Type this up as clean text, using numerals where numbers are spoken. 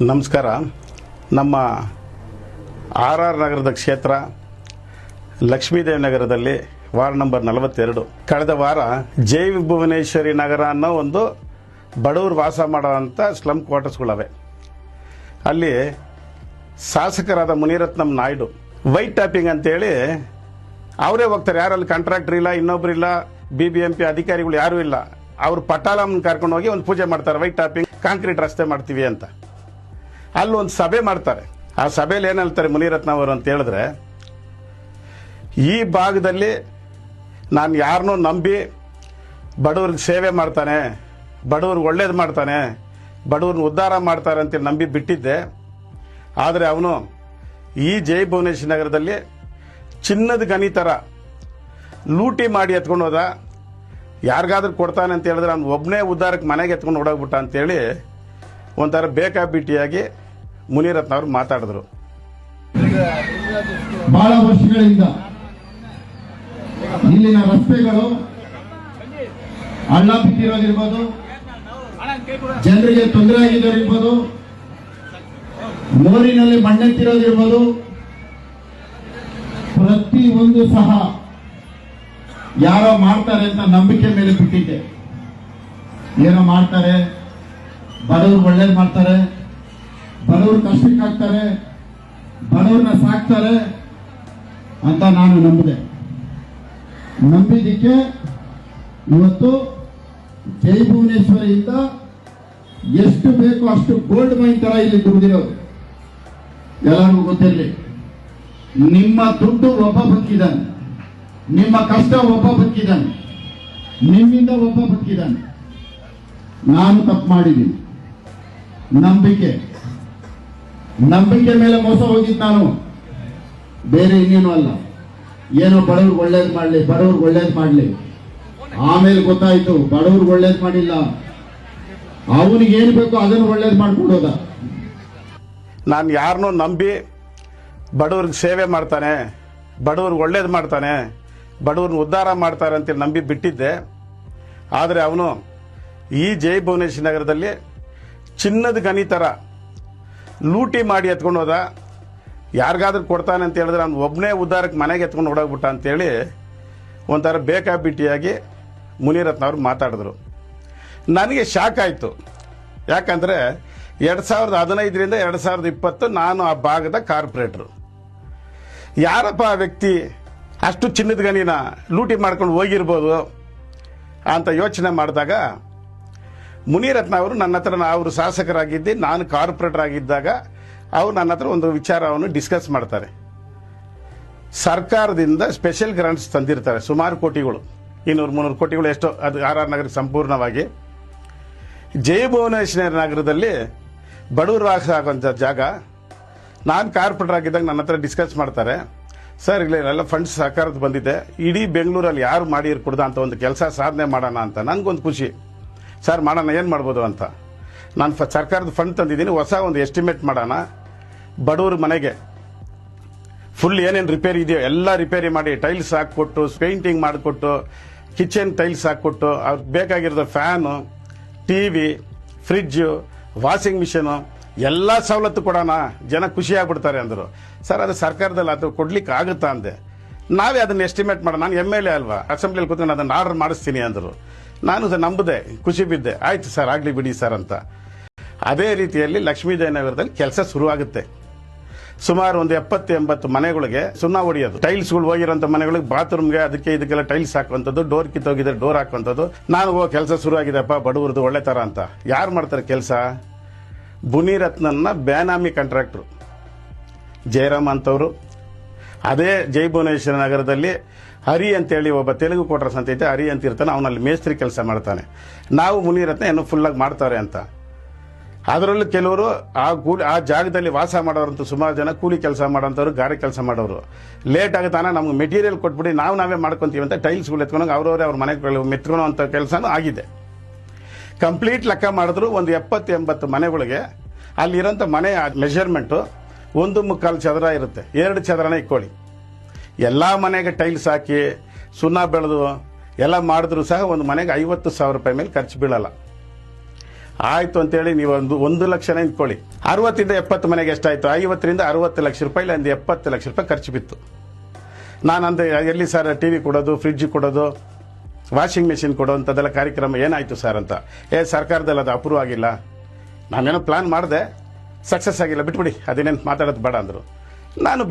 ನಮಸ್ಕಾರ. ನಮ್ಮ ಆರ್ ನಗರದ ಕ್ಷೇತ್ರ ಲಕ್ಷ್ಮೀದೇವಿ ನಗರದಲ್ಲಿ ವಾರ್ಡ್ ನಂಬರ್ 42 ಕಳೆದ ವಾರ ಜೈ ಭುವನೇಶ್ವರಿ ನಗರ ಅನ್ನೋ ಒಂದು ಬಡವರು ವಾಸ ಮಾಡುವಂಥ ಸ್ಲಮ್ ಕ್ವಾರ್ಟರ್ಸ್ಗಳವೆ. ಅಲ್ಲಿ ಶಾಸಕರಾದ ಮುನಿರತ್ನಂ ನಾಯ್ಡು ವೈಟ್ ಟ್ಯಾಪಿಂಗ್ ಅಂತೇಳಿ ಅವರೇ ಹೋಗ್ತಾರೆ. ಯಾರಲ್ಲಿ ಕಾಂಟ್ರಾಕ್ಟರ್ ಇಲ್ಲ, ಇನ್ನೊಬ್ಬರಿಲ್ಲ, BBMP ಅಧಿಕಾರಿಗಳು ಯಾರೂ ಇಲ್ಲ. ಅವರು ಪಟಾಲಮ್ಮನ ಕರ್ಕೊಂಡು ಹೋಗಿ ಒಂದು ಪೂಜೆ ಮಾಡ್ತಾರೆ. ವೈಟ್ ಟ್ಯಾಪಿಂಗ್ ಕಾಂಕ್ರೀಟ್ ರಸ್ತೆ ಮಾಡ್ತೀವಿ ಅಂತ ಅಲ್ಲಿ ಒಂದು ಸಭೆ ಮಾಡ್ತಾರೆ. ಆ ಸಭೆಯಲ್ಲಿ ಏನು ಹೇಳ್ತಾರೆ ಮುನಿರತ್ನ ಅವರು ಅಂತ ಹೇಳಿದ್ರೆ, ಈ ಭಾಗದಲ್ಲಿ ನಾನು ಯಾರನ್ನೂ ನಂಬಿ ಬಡವ್ರಿಗೆ ಸೇವೆ ಮಾಡ್ತಾನೆ, ಬಡವ್ರಿಗೆ ಒಳ್ಳೇದು ಮಾಡ್ತಾನೆ, ಬಡವ್ರನ್ನ ಉದ್ಧಾರ ಮಾಡ್ತಾರೆ ಅಂತ ನಂಬಿ ಬಿಟ್ಟಿದ್ದೆ. ಆದರೆ ಅವನು ಈ ಜೈ ಭುವನೇಶ್ವರಿ ನಗರದಲ್ಲಿ ಚಿನ್ನದ ಗಣಿ ಥರ ಲೂಟಿ ಮಾಡಿ ಎತ್ಕೊಂಡು ಹೋದ. ಯಾರಿಗಾದ್ರೂ ಕೊಡ್ತಾನೆ ಅಂತ ಹೇಳಿದ್ರೆ ಅವ್ನು ಒಬ್ಬನೇ ಉದ್ಧಾರಕ್ಕೆ ಮನೆಗೆ ಎತ್ಕೊಂಡು ಹೊಡೋಗ್ಬಿಟ್ಟ ಅಂತೇಳಿ ಒಂಥರ ಬೇಕಾಬಿಟ್ಟಿಯಾಗಿ ಮುನಿರತ್ನ ಅವರು ಮಾತಾಡಿದ್ರು. ಬಹಳ ವರ್ಷಗಳಿಂದ ಇಲ್ಲಿನ ರಸ್ತೆಗಳು ಹಳ್ಳ ಬಿಟ್ಟಿರೋದಿರ್ಬೋದು, ಜನರಿಗೆ ತೊಂದರೆ ಆಗಿರೋದಿರ್ಬೋದು, ಮೋರಿನಲ್ಲಿ ಮಣ್ಣೆತ್ತಿರೋದಿರ್ಬೋದು, ಪ್ರತಿಯೊಂದು ಸಹ ಯಾರೋ ಮಾಡ್ತಾರೆ ಅಂತ ನಂಬಿಕೆ ಮೇಲೆ ಬಿಟ್ಟಿದ್ದೆ. ಏನೋ ಮಾಡ್ತಾರೆ, ಬಡವರು ಒಳ್ಳೇದು ಮಾಡ್ತಾರೆ, ಬಡವರು ಕಷ್ಟಕ್ಕೆ ಹಾಕ್ತಾರೆ, ಬಡವ್ರನ್ನ ಸಾಕ್ತಾರೆ ಅಂತ ನಾನು ನಂಬಿದ್ದಕ್ಕೆ ಇವತ್ತು ಜೈ ಭುವನೇಶ್ವರಿಯಿಂದ ಎಷ್ಟು ಬೇಕೋ ಅಷ್ಟು ಗೋಲ್ಡ್ ಮೈನ್ ತರ ಇಲ್ಲಿ ದುಡಿದಿರೋದು ಎಲ್ಲರಿಗೂ ಗೊತ್ತಿರಲಿ. ನಿಮ್ಮ ದುಡ್ಡು ಒಬ್ಬ ಬದುಕಿದ್ದಾನೆ, ನಿಮ್ಮ ಕಷ್ಟ ಒಬ್ಬ ಬದುಕಿದ್ದಾನೆ, ನಿಮ್ಮಿಂದ ಒಬ್ಬ ಬದುಕಿದ್ದಾನೆ. ನಾನು ತಪ್ಪು ಮಾಡಿದ್ದೀನಿ. ನಂಬಿಕೆ ಮೇಲೆ ಮೋಸ ಹೋಗಿದ್ದು ನಾನು, ಬೇರೆ ಇನ್ನೇನು ಅಲ್ಲ. ಏನೋ ಬಡವ್ರಿಗೆ ಒಳ್ಳೇದು ಮಾಡಲಿ. ಆಮೇಲೆ ಗೊತ್ತಾಯ್ತು ಬಡವ್ರಿಗೆ ಒಳ್ಳೇದು ಮಾಡಿಲ್ಲ, ಅವನಿಗೆ ಏನು ಬೇಕೋ ಅದನ್ನು ಒಳ್ಳೇದು ಮಾಡ್ಕೊಡೋದ. ನಾನು ಯಾರನ್ನೂ ನಂಬಿ ಬಡವ್ರಿಗೆ ಸೇವೆ ಮಾಡ್ತಾನೆ, ಬಡವ್ರಿಗೆ ಒಳ್ಳೇದು ಮಾಡ್ತಾನೆ, ಬಡವ್ರನ್ನ ಉದ್ಧಾರ ಮಾಡ್ತಾರೆ ಅಂತ ನಂಬಿ ಬಿಟ್ಟಿದ್ದೆ. ಆದರೆ ಅವನು ಈ ಜೈ ಭುವನೇಶ್ವರಿ ನಗರದಲ್ಲಿ ಚಿನ್ನದ ಗಣಿ ಥರ ಲೂಟಿ ಮಾಡಿ ಎತ್ಕೊಂಡು ಹೋದ. ಯಾರಿಗಾದ್ರೂ ಕೊಡ್ತಾನೆ ಅಂತ ಹೇಳಿದ್ರೆ ಅವ್ನು ಒಬ್ಬನೇ ಉದ್ಧಾರಕ್ಕೆ ಮನೆಗೆ ಎತ್ಕೊಂಡು ಹೊಡೋಗ್ಬಿಟ್ಟ ಅಂತೇಳಿ ಒಂಥರ ಬೇಕಾಬಿಟ್ಟಿಯಾಗಿ ಮುನಿರತ್ನ ಅವರು ಮಾತಾಡಿದ್ರು. ನನಗೆ ಶಾಕ್ ಆಯಿತು. ಯಾಕಂದರೆ 2015ರಿಂದ 2020 ನಾನು ಆ ಭಾಗದ ಕಾರ್ಪೊರೇಟ್ರು. ಯಾರಪ್ಪ ಆ ವ್ಯಕ್ತಿ ಅಷ್ಟು ಚಿನ್ನದ ಗಣಿನ ಲೂಟಿ ಮಾಡ್ಕೊಂಡು ಹೋಗಿರ್ಬೋದು ಅಂತ ಯೋಚನೆ ಮಾಡಿದಾಗ ಮುನಿರತ್ನ ಅವರು ನನ್ನ ಹತ್ರ, ಅವರು ಶಾಸಕರಾಗಿದ್ದು ನಾನು ಕಾರ್ಪೊರೇಟರ್ ಆಗಿದ್ದಾಗ ಅವರು ನನ್ನ ಹತ್ರ ಒಂದು ವಿಚಾರವನ್ನು ಡಿಸ್ಕಸ್ ಮಾಡ್ತಾರೆ. ಸರ್ಕಾರದಿಂದ ಸ್ಪೆಷಲ್ ಗ್ರಾಂಟ್ಸ್ ತಂದಿರ್ತಾರೆ, ಸುಮಾರು ಕೋಟಿಗಳು, 200-300 ಕೋಟಿಗಳು ಎಷ್ಟೋ, ಅದು ಆರ್ ನಗರಕ್ಕೆ ಸಂಪೂರ್ಣವಾಗಿ. ಜೈ ಭುವನೇಶ್ವರಿ ನಗರದಲ್ಲಿ ಬಡವರು ವಾಸ ಆಗುವಂಥ ಜಾಗ. ನಾನು ಕಾರ್ಪೊರೇಟರ್ ಆಗಿದ್ದಾಗ ನನ್ನ ಹತ್ರ ಡಿಸ್ಕಸ್ ಮಾಡ್ತಾರೆ. ಸರ್, ಇಲ್ಲ ಫಂಡ್ಸ್ ಸರ್ಕಾರದ ಬಂದಿದೆ, ಇಡೀ ಬೆಂಗಳೂರಲ್ಲಿ ಯಾರು ಮಾಡಿರ್ಕೊಡ್ದ ಅಂತ ಒಂದು ಕೆಲಸ ಸಾಧನೆ ಮಾಡೋಣ ಅಂತ ನನಗೊಂದು ಖುಷಿ. ಸರ್ ಮಾಡೋಣ, ಏನು ಮಾಡ್ಬೋದು ಅಂತ. ನಾನು ಸರ್ಕಾರದ ಫಂಡ್ ತಂದಿದ್ದೀನಿ, ಹೊಸ ಒಂದು ಎಸ್ಟಿಮೇಟ್ ಮಾಡೋಣ, ಬಡವ್ರ ಮನೆಗೆ ಫುಲ್ ಏನೇನು ರಿಪೇರಿ ಇದೆಯೋ ಎಲ್ಲ ರಿಪೇರಿ ಮಾಡಿ, ಟೈಲ್ಸ್ ಹಾಕ್ಕೊಟ್ಟು, ಪೇಂಟಿಂಗ್ ಮಾಡಿಕೊಟ್ಟು, ಕಿಚನ್ ಟೈಲ್ಸ್ ಹಾಕ್ಕೊಟ್ಟು, ಅವ್ರಿಗೆ ಬೇಕಾಗಿರೋದು fan, TV, fridge, washing machine ಎಲ್ಲ ಸವಲತ್ತು ಕೊಡೋಣ, ಜನ ಖುಷಿಯಾಗ್ಬಿಡ್ತಾರೆ ಅಂದರು. ಸರ್, ಅದು ಸರ್ಕಾರದಲ್ಲಿ ಅದು ಕೊಡ್ಲಿಕ್ಕೆ ಆಗುತ್ತಾ ಅಂದೆ. ನಾವೇ ಅದನ್ನು ಎಸ್ಟಿಮೇಟ್ ಮಾಡೋಣ, ನಾನು MLA ಅಲ್ವಾ, ಅಸೆಂಬ್ಲಿಯಲ್ಲಿ ಕೂತ್ಕೊಂಡು ಅದನ್ನು ಆರ್ಡರ್ ಮಾಡಿಸ್ತೀನಿ ಅಂದರು. ನಾನು ನಂಬದೆ, ಖುಷಿ ಬಿದ್ದೆ. ಆಯ್ತು ಸರ್, ಆಗಲಿ ಬಿಡಿ ಸರ್ ಅಂತ. ಅದೇ ರೀತಿಯಲ್ಲಿ ಲಕ್ಷ್ಮೀದೇವಿ ನಗರದಲ್ಲಿ ಕೆಲಸ ಶುರುವಾಗುತ್ತೆ. ಸುಮಾರು ಒಂದು 70-80 ಮನೆಗಳಿಗೆ ಸುಣ್ಣ ಹೊಡೆಯೋದು, ಟೈಲ್ಸ್ಗಳು ಹೋಗಿರೋಂಥ ಮನೆಗಳಿಗೆ ಬಾತ್ರೂಮ್ಗೆ ಅದಕ್ಕೆ ಇದಕ್ಕೆಲ್ಲ ಟೈಲ್ಸ್ ಹಾಕುವಂಥದ್ದು, ಡೋರ್ ಕಿತ್ತೋಗಿದ್ರೆ ಡೋರ್ ಹಾಕುವಂಥದ್ದು. ನಾನು ಕೆಲಸ ಶುರುವಾಗಿದೆಪ್ಪ ಬಡವ್ರದ್ದು ಒಳ್ಳೆ ಥರ ಅಂತ. ಯಾರು ಮಾಡ್ತಾರೆ ಕೆಲಸ? ಮುನಿರತ್ನನ್ನ ಬೇನಾಮಿ ಕಾಂಟ್ರಾಕ್ಟ್ರು ಜಯರಾಮ್ ಅಂತವರು. ಅದೇ ಜೈ ಭುವನೇಶ್ವರಿ ನಗರದಲ್ಲಿ ಹರಿ ಅಂತೇಳಿ ಒಬ್ಬ ತೆಲುಗು ಕೋಟ್ರಸ್ ಅಂತ ಐತೆ, ಹರಿ ಅಂತ ಇರ್ತಾನೆ, ಅವನಲ್ಲಿ ಮೇಸ್ತ್ರಿ ಕೆಲಸ ಮಾಡ್ತಾನೆ. ನಾವು ಮುನಿರತ್ನ ಏನೋ ಫುಲ್ಲಾಗಿ ಮಾಡ್ತಾರೆ ಅಂತ. ಅದರಲ್ಲೂ ಕೆಲವರು ಆ ಜಾಗದಲ್ಲಿ ವಾಸ ಮಾಡೋರಂತೂ ಸುಮಾರು ಜನ ಕೂಲಿ ಕೆಲಸ ಮಾಡೋಂಥವ್ರು, ಗಾರೆ ಕೆಲಸ ಮಾಡೋರು. ಲೇಟ್ ಆಗುತ್ತಾನೆ, ನಮ್ಗೆ ಮೆಟೀರಿಯಲ್ ಕೊಟ್ಬಿಡಿ, ನಾವೇ ಮಾಡ್ಕೊತೀವಿ ಅಂತ ಟೈಲ್ಸ್ಗಳು ಎತ್ಕೊಂಡು ಅವ್ರವರೇ ಅವ್ರ ಮನೆಗಳು ಮೆತ್ಕೊಳ್ಳೋ ಅಂಥ ಕೆಲಸನೂ ಆಗಿದೆ. ಕಂಪ್ಲೀಟ್ ಲೆಕ್ಕ ಮಾಡಿದ್ರು ಒಂದು 70-80 ಮನೆಗಳಿಗೆ ಅಲ್ಲಿರೋಂಥ ಮನೆ ಮೆಷರ್ಮೆಂಟು 1.25 ಚದರ ಇರುತ್ತೆ, 2 ಚದರನೇ ಇಕ್ಕೊಳ್ಳಿ. ಎಲ್ಲ ಮನೆಗೆ ಟೈಲ್ಸ್ ಹಾಕಿ ಸುಣ್ಣ ಬೆಳೆದು ಎಲ್ಲ ಮಾಡಿದ್ರು ಸಹ ಒಂದು ಮನೆಗೆ 50,000 ರೂಪಾಯಿ ಮೇಲೆ ಖರ್ಚು ಬೀಳಲ್ಲ. ಆಯಿತು ಅಂತೇಳಿ ನೀವು ಒಂದು ಲಕ್ಷನೇ ನಿಂತ್ಕೊಳ್ಳಿ. 60 ಇಂದ 70 ಮನೆಗೆ ಎಷ್ಟಾಯಿತು? 50 ರಿಂದ 60 ಲಕ್ಷ ರೂಪಾಯಿ, ಒಂದು 70 ಲಕ್ಷ ರೂಪಾಯಿ ಖರ್ಚು ಬಿತ್ತು. ನಾನಂದೆ ಎಲ್ಲಿ ಸರ್ ಟಿ ವಿ ಕೊಡೋದು, ಫ್ರಿಡ್ಜ್ ಕೊಡೋದು, ವಾಷಿಂಗ್ ಮೆಷಿನ್ ಕೊಡೋವಂಥದ್ದೆಲ್ಲ ಕಾರ್ಯಕ್ರಮ ಏನಾಯಿತು ಸರ್ ಅಂತ. ಸರ್ಕಾರದಲ್ಲಿ ಅದು ಅಪ್ರೂವ್ ಆಗಿಲ್ಲ. ನಾನೇನೋ ಪ್ಲಾನ್ ಮಾಡಿದೆ, ಸಕ್ಸಸ್ ಆಗಿಲ್ಲ, ಬಿಟ್ಬಿಡಿ, ಅದೇನೇನು ಮಾತಾಡೋದು ಬೇಡ ಅಂದರು. ನಾನು